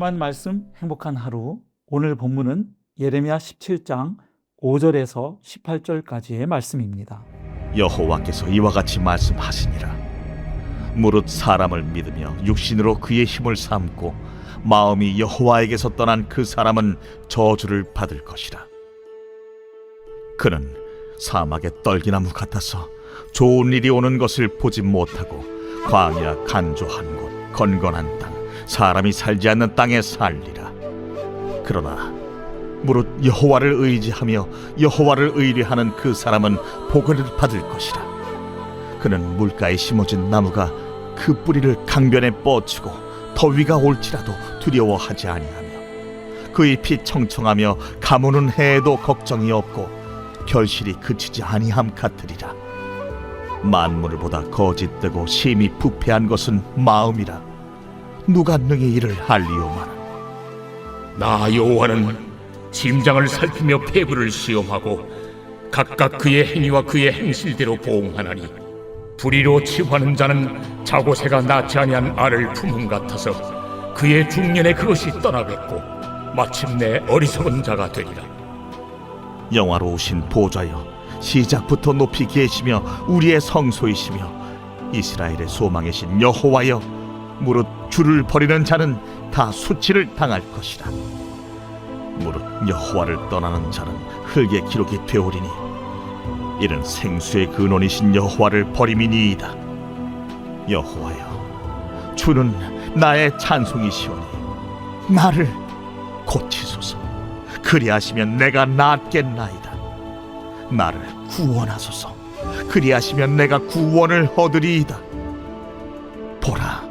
평범한 말씀, 행복한 하루. 오늘 본문은 예레미야 17장 5절에서 18절까지의 말씀입니다. 여호와께서 이와 같이 말씀하시니라. 무릇 사람을 믿으며 육신으로 그의 힘을 삼고 마음이 여호와에게서 떠난 그 사람은 저주를 받을 것이라. 그는 사막의 떨기나무 같아서 좋은 일이 오는 것을 보지 못하고 광야 간조한 곳, 건건한 땅, 사람이 살지 않는 땅에 살리라. 그러나 무릇 여호와를 의지하며 여호와를 의뢰하는 그 사람은 복을 받을 것이라. 그는 물가에 심어진 나무가 그 뿌리를 강변에 뻗치고 더위가 올지라도 두려워하지 아니하며 그 잎이 청청하며 가무는 해에도 걱정이 없고 결실이 그치지 아니함 같으리라. 만물을 보다 거짓되고 심히 부패한 것은 마음이라. 누가 능히 이를 알리오마는. 나 여호와는 심장을 살피며 폐부를 시험하고 각각 그의 행위와 그의 행실대로 보응하나니 불의로 치부하는 자는 자고새가 낳지 아니한 알을 품음 같아서 그의 중년에 그것이 떠나겠고 마침내 어리석은 자가 되리라. 영화로우신 보좌여, 시작부터 높이 계시며 우리의 성소이시며 이스라엘의 소망이신 여호와여, 무릇 주를 버리는 자는 다 수치를 당할 것이라. 무릇 여호와를 떠나는 자는 흙의 기록이 되오리니 이는 생수의 근원이신 여호와를 버림이니이다. 여호와여, 주는 나의 찬송이시오니 나를 고치소서. 그리하시면 내가 낫겠나이다. 나를 구원하소서. 그리하시면 내가 구원을 얻으리이다. 보라,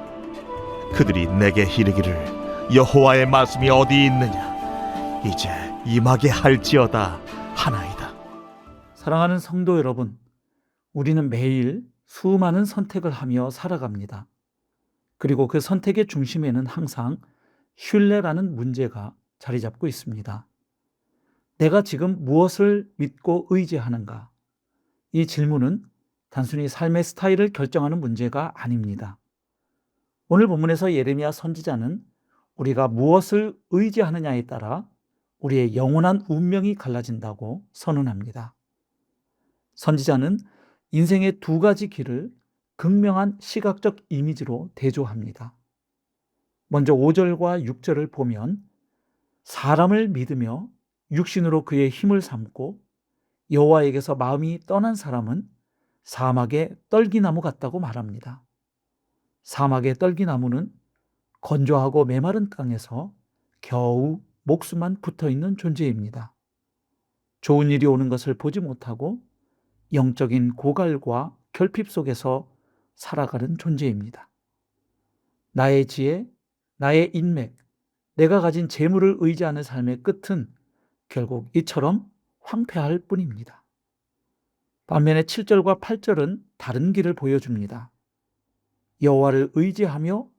그들이 내게 이르기를 여호와의 말씀이 어디 있느냐, 이제 임하게 할지어다 하나이다. 사랑하는 성도 여러분, 우리는 매일 수많은 선택을 하며 살아갑니다. 그리고 그 선택의 중심에는 항상 신뢰라는 문제가 자리 잡고 있습니다. 내가 지금 무엇을 믿고 의지하는가? 이 질문은 단순히 삶의 스타일을 결정하는 문제가 아닙니다. 오늘 본문에서 예레미야 선지자는 우리가 무엇을 의지하느냐에 따라 우리의 영원한 운명이 갈라진다고 선언합니다. 선지자는 인생의 두 가지 길을 극명한 시각적 이미지로 대조합니다. 먼저 5절과 6절을 보면 사람을 믿으며 육신으로 그의 힘을 삼고 여호와에게서 마음이 떠난 사람은 사막의 떨기나무 같다고 말합니다. 사막의 떨기나무는 건조하고 메마른 땅에서 겨우 목수만 붙어있는 존재입니다. 좋은 일이 오는 것을 보지 못하고 영적인 고갈과 결핍 속에서 살아가는 존재입니다. 나의 지혜, 나의 인맥, 내가 가진 재물을 의지하는 삶의 끝은 결국 이처럼 황폐할 뿐입니다. 반면에 7절과 8절은 다른 길을 보여줍니다. 여호와를 의지하며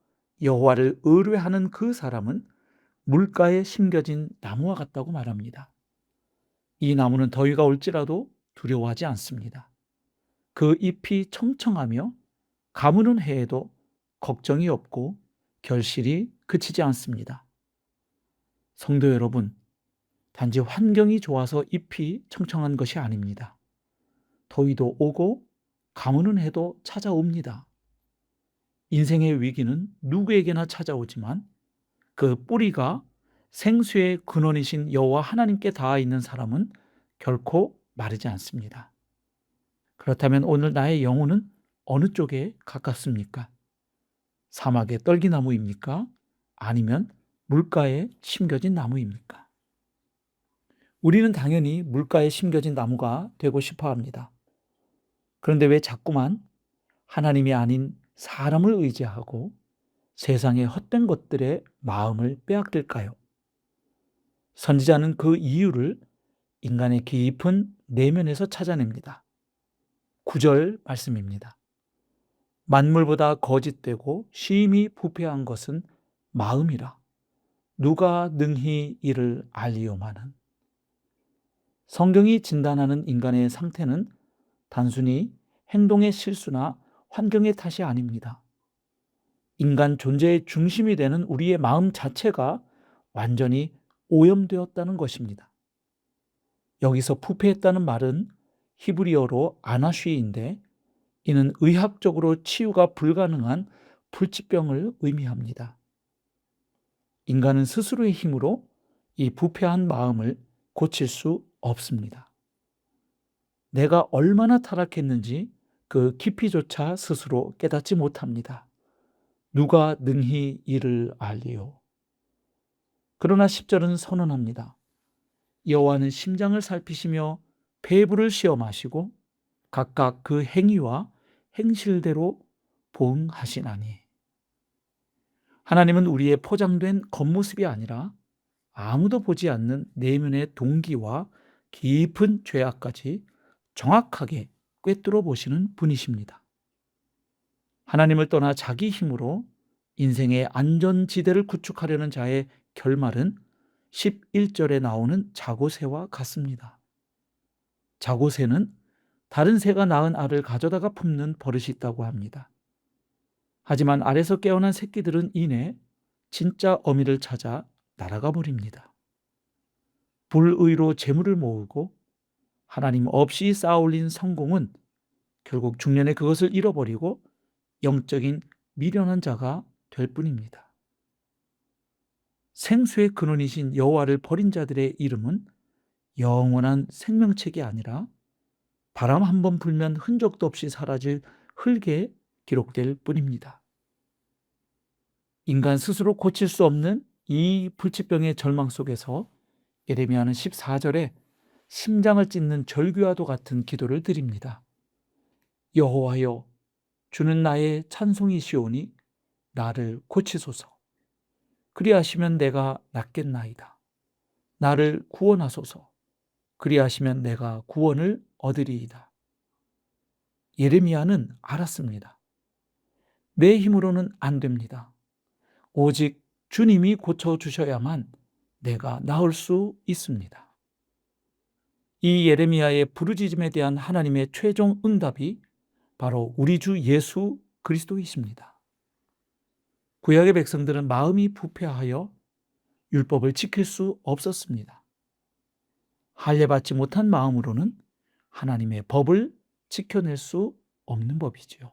여호와를 의뢰하는 그 사람은 물가에 심겨진 나무와 같다고 말합니다. 이 나무는 더위가 올지라도 두려워하지 않습니다. 그 잎이 청청하며 가무는 해에도 걱정이 없고 결실이 그치지 않습니다. 성도 여러분, 단지 환경이 좋아서 잎이 청청한 것이 아닙니다. 더위도 오고 가무는 해도 찾아옵니다. 인생의 위기는 누구에게나 찾아오지만 그 뿌리가 생수의 근원이신 여호와 하나님께 닿아 있는 사람은 결코 마르지 않습니다. 그렇다면 오늘 나의 영혼은 어느 쪽에 가깝습니까? 사막의 떨기나무입니까? 아니면 물가에 심겨진 나무입니까? 우리는 당연히 물가에 심겨진 나무가 되고 싶어 합니다. 그런데 왜 자꾸만 하나님이 아닌 사람을 의지하고 세상의 헛된 것들에 마음을 빼앗길까요? 선지자는 그 이유를 인간의 깊은 내면에서 찾아냅니다. 9절 말씀입니다. 만물보다 거짓되고 심히 부패한 것은 마음이라. 누가 능히 이를 알리오마는. 성경이 진단하는 인간의 상태는 단순히 행동의 실수나 환경의 탓이 아닙니다. 인간 존재의 중심이 되는 우리의 마음 자체가 완전히 오염되었다는 것입니다. 여기서 부패했다는 말은 히브리어로 아나쉬인데 이는 의학적으로 치유가 불가능한 불치병을 의미합니다. 인간은 스스로의 힘으로 이 부패한 마음을 고칠 수 없습니다. 내가 얼마나 타락했는지 그 깊이조차 스스로 깨닫지 못합니다. 누가 능히 이를 알리요. 그러나 10절은 선언합니다. 여호와는 심장을 살피시며 폐부를 시험하시고 각각 그 행위와 행실대로 보응하시나니. 하나님은 우리의 포장된 겉모습이 아니라 아무도 보지 않는 내면의 동기와 깊은 죄악까지 정확하게 꿰뚫어 보시는 분이십니다. 하나님을 떠나 자기 힘으로 인생의 안전지대를 구축하려는 자의 결말은 11절에 나오는 자고새와 같습니다. 자고새는 다른 새가 낳은 알을 가져다가 품는 버릇이 있다고 합니다. 하지만 알에서 깨어난 새끼들은 이내 진짜 어미를 찾아 날아가 버립니다. 불의로 재물을 모으고 하나님 없이 쌓아올린 성공은 결국 중년에 그것을 잃어버리고 영적인 미련한 자가 될 뿐입니다. 생수의 근원이신 여호와를 버린 자들의 이름은 영원한 생명책이 아니라 바람 한 번 불면 흔적도 없이 사라질 흙에 기록될 뿐입니다. 인간 스스로 고칠 수 없는 이 불치병의 절망 속에서 예레미야는 14절에 심장을 찢는 절규와도 같은 기도를 드립니다. 여호와여, 주는 나의 찬송이시오니 나를 고치소서. 그리하시면 내가 낫겠나이다. 나를 구원하소서. 그리하시면 내가 구원을 얻으리이다. 예레미야는 알았습니다. 내 힘으로는 안 됩니다. 오직 주님이 고쳐주셔야만 내가 나을 수 있습니다. 이 예레미야의 부르짖음에 대한 하나님의 최종 응답이 바로 우리 주 예수 그리스도이십니다. 구약의 백성들은 마음이 부패하여 율법을 지킬 수 없었습니다. 할례받지 못한 마음으로는 하나님의 법을 지켜낼 수 없는 법이지요.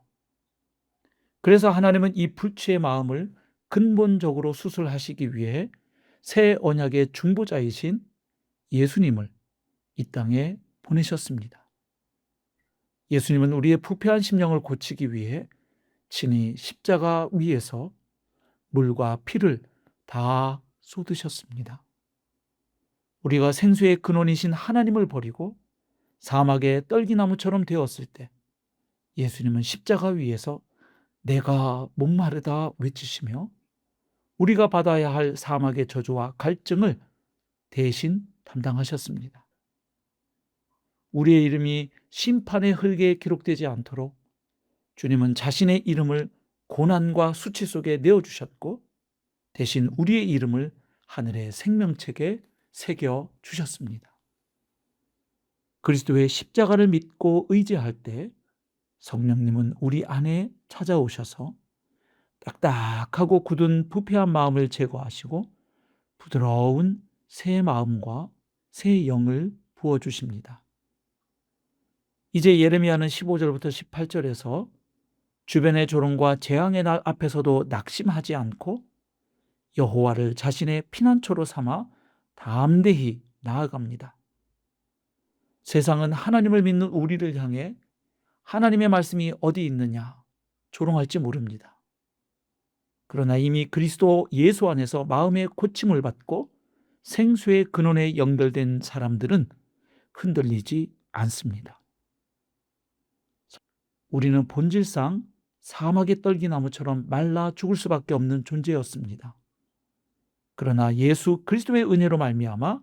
그래서 하나님은 이 불취의 마음을 근본적으로 수술하시기 위해 새 언약의 중보자이신 예수님을 이 땅에 보내셨습니다. 예수님은 우리의 부패한 심령을 고치기 위해 친히 십자가 위에서 물과 피를 다 쏟으셨습니다. 우리가 생수의 근원이신 하나님을 버리고 사막의 떨기나무처럼 되었을 때 예수님은 십자가 위에서 내가 목마르다 외치시며 우리가 받아야 할 사막의 저주와 갈증을 대신 담당하셨습니다. 우리의 이름이 심판의 흙에 기록되지 않도록 주님은 자신의 이름을 고난과 수치 속에 내어주셨고 대신 우리의 이름을 하늘의 생명책에 새겨주셨습니다. 그리스도의 십자가를 믿고 의지할 때 성령님은 우리 안에 찾아오셔서 딱딱하고 굳은 부패한 마음을 제거하시고 부드러운 새 마음과 새 영을 부어주십니다. 이제 예레미야는 15절부터 18절에서 주변의 조롱과 재앙의 날 앞에서도 낙심하지 않고 여호와를 자신의 피난처로 삼아 담대히 나아갑니다. 세상은 하나님을 믿는 우리를 향해 하나님의 말씀이 어디 있느냐 조롱할지 모릅니다. 그러나 이미 그리스도 예수 안에서 마음의 고침을 받고 생수의 근원에 연결된 사람들은 흔들리지 않습니다. 우리는 본질상 사막의 떨기나무처럼 말라 죽을 수밖에 없는 존재였습니다. 그러나 예수 그리스도의 은혜로 말미암아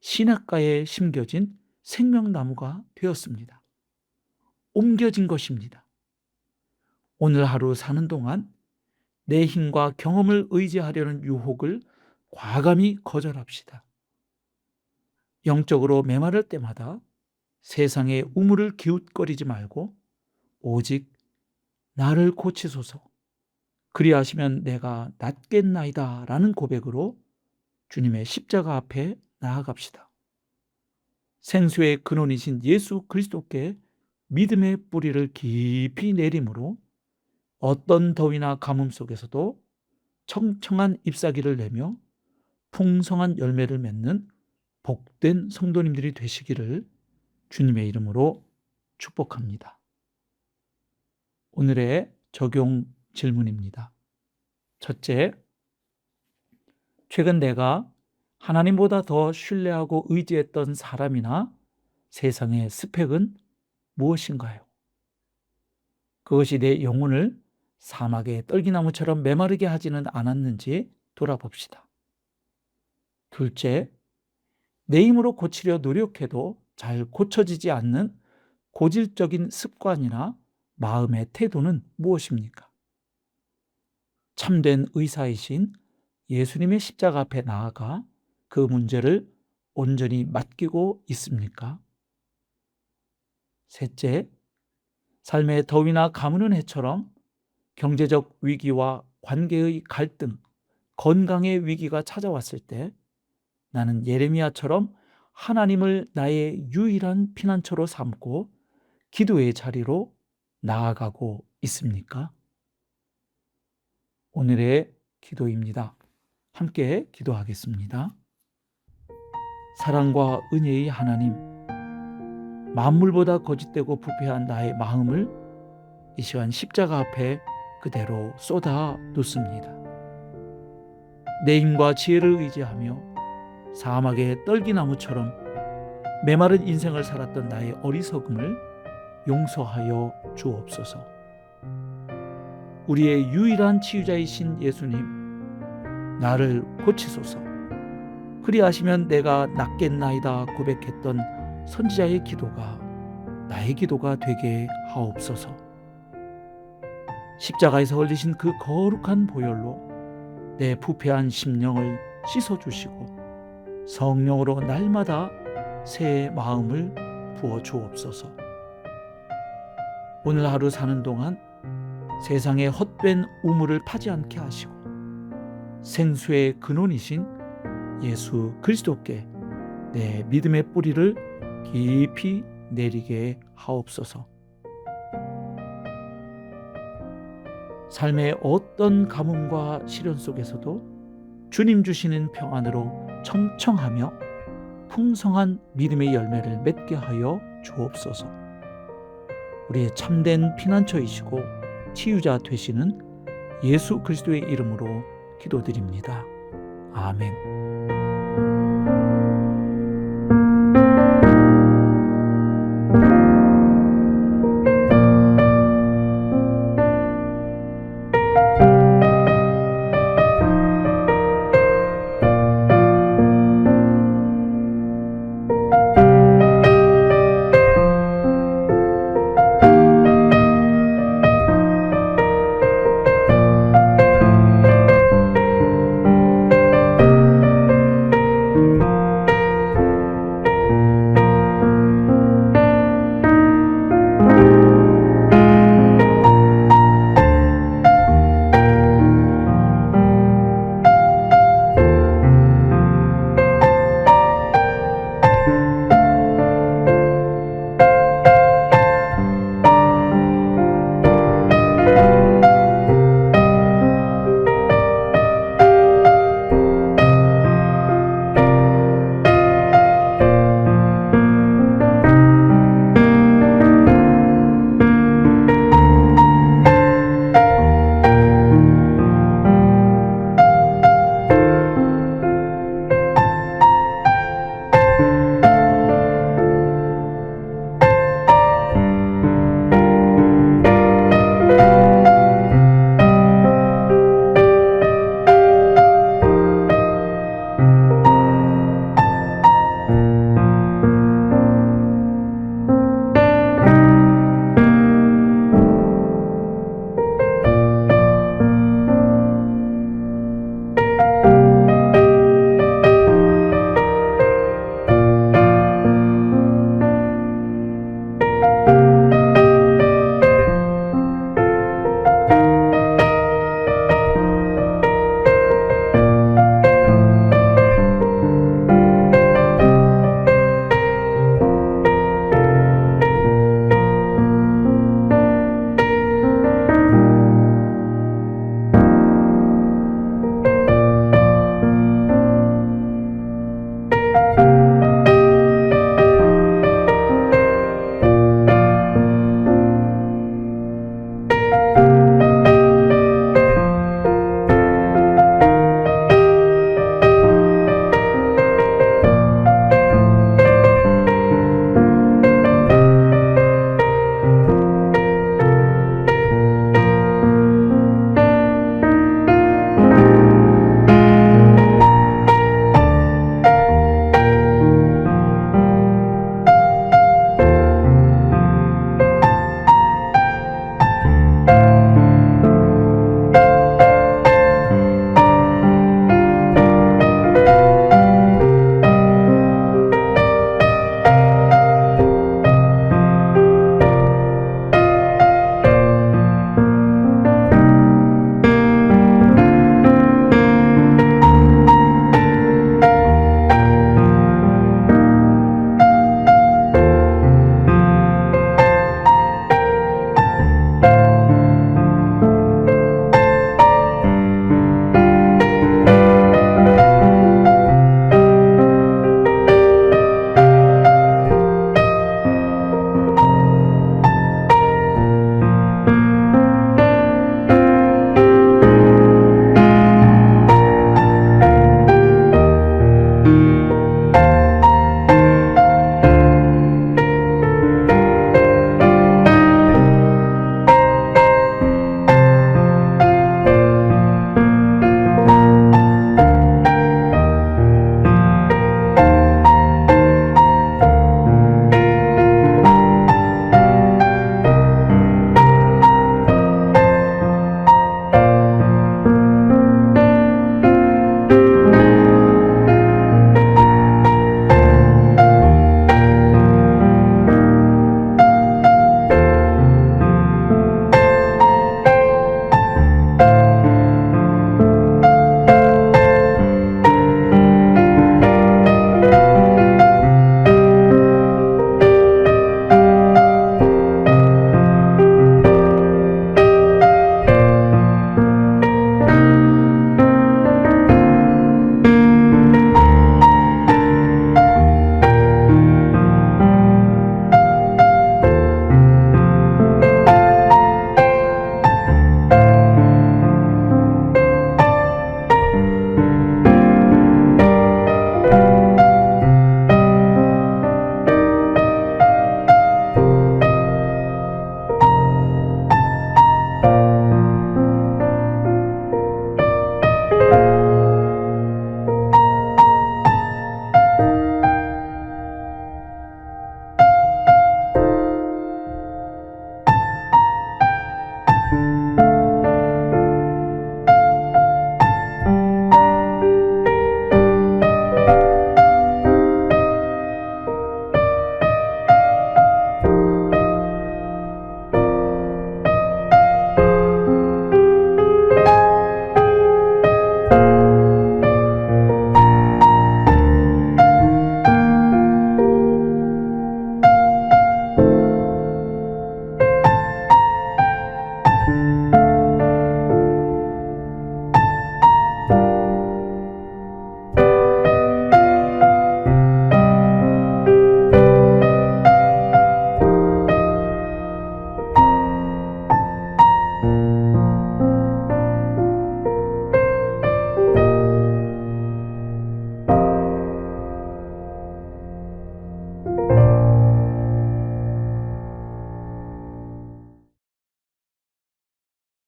신학가에 심겨진 생명나무가 되었습니다. 옮겨진 것입니다. 오늘 하루 사는 동안 내 힘과 경험을 의지하려는 유혹을 과감히 거절합시다. 영적으로 메마를 때마다 세상의 우물을 기웃거리지 말고 오직 나를 고치소서, 그리하시면 내가 낫겠나이다 라는 고백으로 주님의 십자가 앞에 나아갑시다. 생수의 근원이신 예수 그리스도께 믿음의 뿌리를 깊이 내림으로 어떤 더위나 가뭄 속에서도 청청한 잎사귀를 내며 풍성한 열매를 맺는 복된 성도님들이 되시기를 주님의 이름으로 축복합니다. 오늘의 적용 질문입니다. 첫째, 최근 내가 하나님보다 더 신뢰하고 의지했던 사람이나 세상의 스펙은 무엇인가요? 그것이 내 영혼을 사막의 떨기나무처럼 메마르게 하지는 않았는지 돌아봅시다. 둘째, 내 힘으로 고치려 노력해도 잘 고쳐지지 않는 고질적인 습관이나 마음의 태도는 무엇입니까? 참된 의사이신 예수님의 십자가 앞에 나아가 그 문제를 온전히 맡기고 있습니까? 셋째, 삶의 더위나 가무는 해처럼 경제적 위기와 관계의 갈등, 건강의 위기가 찾아왔을 때 나는 예레미야처럼 하나님을 나의 유일한 피난처로 삼고 기도의 자리로 나아가고 있습니까? 오늘의 기도입니다. 함께 기도하겠습니다. 사랑과 은혜의 하나님, 만물보다 거짓되고 부패한 나의 마음을 이 시간 십자가 앞에 그대로 쏟아 놓습니다. 내 힘과 지혜를 의지하며 사막의 떨기나무처럼 메마른 인생을 살았던 나의 어리석음을 용서하여 주옵소서. 우리의 유일한 치유자이신 예수님, 나를 고치소서. 그리하시면 내가 낫겠나이다 고백했던 선지자의 기도가 나의 기도가 되게 하옵소서. 십자가에서 흘리신 그 거룩한 보혈로 내 부패한 심령을 씻어주시고 성령으로 날마다 새 마음을 부어 주옵소서. 오늘 하루 사는 동안 세상의 헛된 우물을 파지 않게 하시고 생수의 근원이신 예수 그리스도께 내 믿음의 뿌리를 깊이 내리게 하옵소서. 삶의 어떤 가뭄과 시련 속에서도 주님 주시는 평안으로 청청하며 풍성한 믿음의 열매를 맺게 하여 주옵소서. 우리의 참된 피난처이시고 치유자 되시는 예수 그리스도의 이름으로 기도드립니다. 아멘.